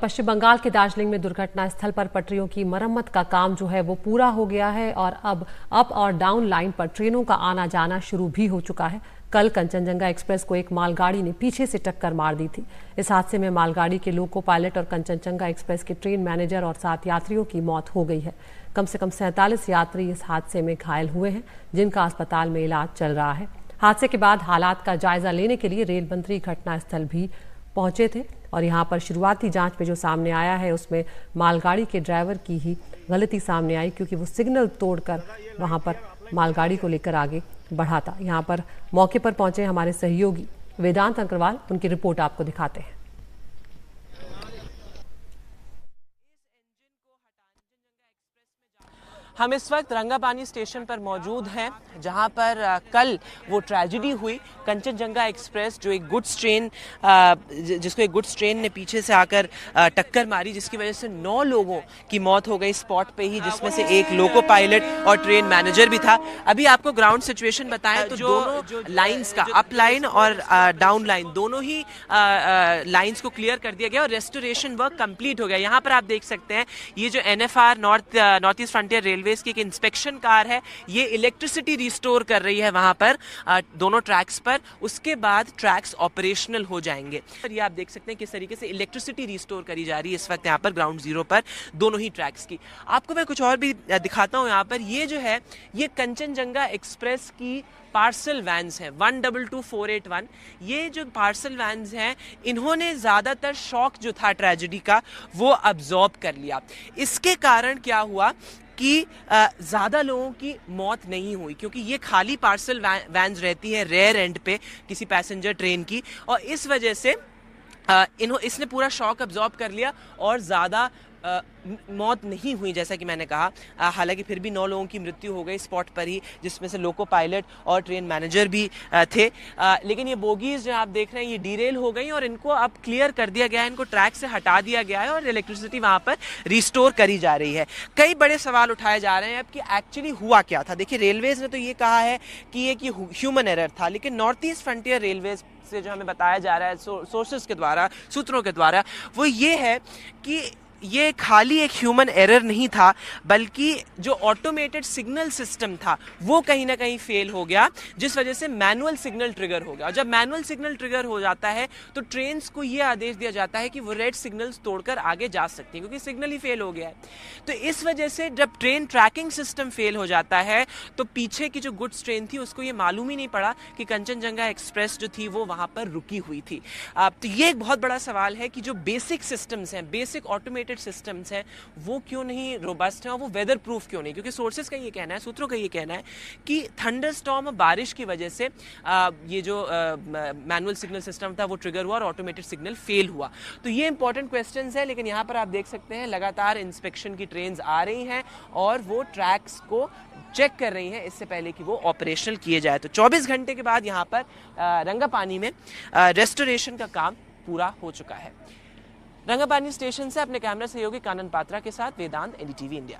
पश्चिम बंगाल के दार्जिलिंग में दुर्घटना स्थल पर पटरियों की मरम्मत का काम जो है वो पूरा हो गया है और अब अप और डाउन लाइन पर ट्रेनों का आना जाना शुरू भी हो चुका है। कल कंचनजंगा एक्सप्रेस को एक मालगाड़ी ने पीछे से टक्कर मार दी थी। इस हादसे में मालगाड़ी के लोको पायलट और कंचनजंगा एक्सप्रेस के ट्रेन मैनेजर और 7 यात्रियों की मौत हो गई है। कम से कम 47 यात्री इस हादसे में घायल हुए हैं, जिनका अस्पताल में इलाज चल रहा है। हादसे के बाद हालात का जायजा लेने के लिए रेल मंत्री घटनास्थल भी पहुंचे थे और यहां पर शुरुआती जांच में जो सामने आया है उसमें मालगाड़ी के ड्राइवर की ही गलती सामने आई, क्योंकि वो सिग्नल तोड़कर वहां पर मालगाड़ी को लेकर आगे बढ़ा था। यहां पर मौके पर पहुंचे हमारे सहयोगी वेदांत अग्रवाल, उनकी रिपोर्ट आपको दिखाते हैं। हम इस वक्त रंगापानी स्टेशन पर मौजूद हैं, जहां पर कल वो ट्रेजेडी हुई। कंचनजंगा एक्सप्रेस जो एक गुड्स ट्रेन जिसको एक गुड्स ट्रेन ने पीछे से आकर टक्कर मारी, जिसकी वजह से 9 लोगों की मौत हो गई स्पॉट पे ही, जिसमें से एक लोको पायलट और ट्रेन मैनेजर भी था। अभी आपको ग्राउंड सिचुएशन बताएं तो दोनों लाइंस का, अप लाइन और डाउन लाइन, दोनों ही लाइंस को क्लियर कर दिया गया और रेस्टोरेशन वर्क कंप्लीट हो गया। यहाँ पर आप देख सकते हैं ये जो NFR north east frontier railway की एक इंस्पेक्शन कार है, ये इलेक्ट्रिसिटी रिस्टोर कर रही है वहां पर दोनों ट्रैक्स पर। उसके बाद ट्रैक्स ऑपरेशनल हो जाएंगे। ये आप देख सकते हैं किस तरीके से इलेक्ट्रिसिटी रिस्टोर करी जा रही है इस वक्त यहाँ पर ग्राउंड जीरो पर दोनों ही ट्रैक्स की। आपको मैं कुछ और भी दिखाता हूँ। यहाँ पर ये जो है ये कंचनजंगा एक्सप्रेस की पार्सल वैन्स हैं 122481। ये जो पार्सल वैन्स हैं इन्होंने ज़्यादातर शॉक जो था ट्रेजेडी का वो अब्जॉर्ब कर लिया। इसके कारण क्या हुआ कि ज़्यादा लोगों की मौत नहीं हुई, क्योंकि ये खाली पार्सल वैन्स रहती हैं रेयर एंड पे किसी पैसेंजर ट्रेन की, और इस वजह से इसने पूरा शॉक अब्जॉर्ब कर लिया और ज़्यादा मौत नहीं हुई जैसा कि मैंने कहा। हालांकि फिर भी 9 लोगों की मृत्यु हो गई स्पॉट पर ही, जिसमें से लोको पायलट और ट्रेन मैनेजर भी थे। लेकिन ये बोगीज जो आप देख रहे हैं ये डीरेल हो गई और इनको अब क्लियर कर दिया गया है, इनको ट्रैक से हटा दिया गया है और इलेक्ट्रिसिटी वहाँ पर रिस्टोर करी जा रही है। कई बड़े सवाल उठाए जा रहे हैं अब कि एक्चुअली हुआ क्या था। देखिए, रेलवेज ने तो ये कहा है कि ये ह्यूमन एरर था, लेकिन नॉर्थ ईस्ट फ्रंटियर रेलवेज से जो हमें बताया जा रहा है सोर्सेस के द्वारा, सूत्रों के द्वारा, वो ये है कि ये खाली एक ह्यूमन एरर नहीं था, बल्कि जो ऑटोमेटेड सिग्नल सिस्टम था वो कहीं ना कहीं फेल हो गया, जिस वजह से मैनुअल सिग्नल ट्रिगर हो गया। और जब मैनुअल सिग्नल ट्रिगर हो जाता है तो ट्रेन्स को ये आदेश दिया जाता है कि वो रेड सिग्नल्स तोड़कर आगे जा सकती हैं, क्योंकि सिग्नल ही फेल हो गया है। तो इस वजह से जब ट्रेन ट्रैकिंग सिस्टम फेल हो जाता है तो पीछे की जो गुड्स ट्रेन थी उसको ये मालूम ही नहीं पड़ा कि कंचनजंगा एक्सप्रेस जो थी वो वहाँ पर रुकी हुई थी। तो ये एक बहुत बड़ा सवाल है कि जो बेसिक सिस्टम्स हैं, बेसिक ऑटोमेटेड सिस्टम्स हैं, वो क्यों नहीं रोबस्ट हैं और वो वेदर प्रूफ क्यों नहीं। क्योंकि सोर्सेज का ये कहना है, सूत्रों का ये कहना है कि थंडरस्टॉर्म और बारिश की वजह से ये जो मैनुअल सिग्नल सिस्टम था वो ट्रिगर हुआ और ऑटोमेटेड सिग्नल फेल हुआ। तो ये इंपॉर्टेंट क्वेश्चंस है। लेकिन यहाँ पर आप देख सकते हैं लगातार इंस्पेक्शन की ट्रेन्स आ रही हैं और वो ट्रैक्स को चेक कर रही हैं इससे पहले कि वो ऑपरेशनल किए जाए। तो 24 घंटे के बाद यहाँ पर रंगापानी में रेस्टोरेशन का काम पूरा हो चुका है। रंगापानी स्टेशन से अपने कैमरा सहयोगी कानन पात्रा के साथ वेदांत, NDTV इंडिया।